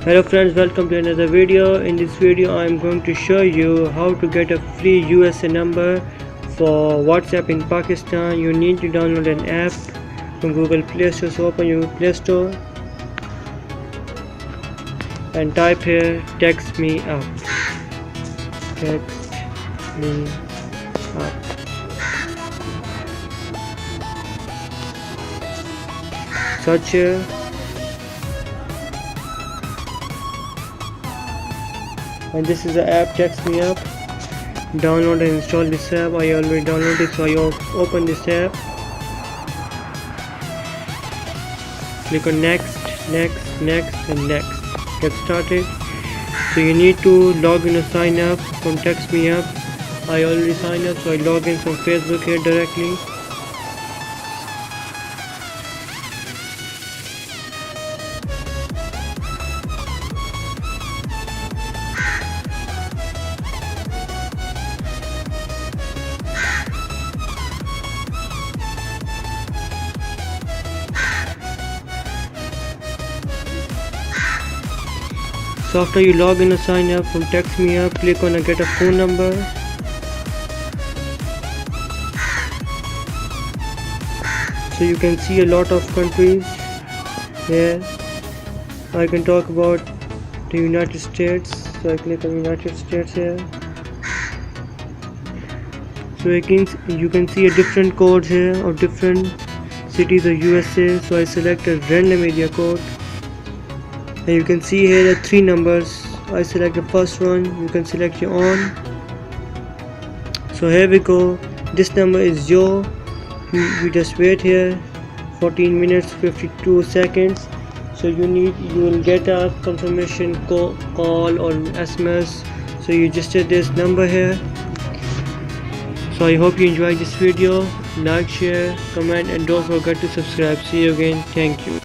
Hello friends, welcome to another video. In this video I am going to show you how to get a free USA number for WhatsApp in Pakistan. You need to download an app from Google Play Store. So open your Play Store and type here text me up. Text me up. Search here. And this is the app text me up. Download and install this app. I already downloaded, so I open this app. Click on next, next, next and next. Get started. So you need to log in and sign up from text me up. I already signed up, so I log in from Facebook here directly. So after you log in and sign up from text me up, click on get a phone number. So you can see a lot of countries here. I can talk about the United States. So I click on United States here. So you can see a different code here of different cities of USA. So I select a random area code. And you can see here the 3 numbers. I select the first one. You can select your own. So here we go. This number is your. You just wait here 14 minutes 52 seconds. So you will get a confirmation call or SMS. So you just hit this number here. So I hope you enjoyed this video. Like, share, comment and don't forget to subscribe. See you again. Thank you.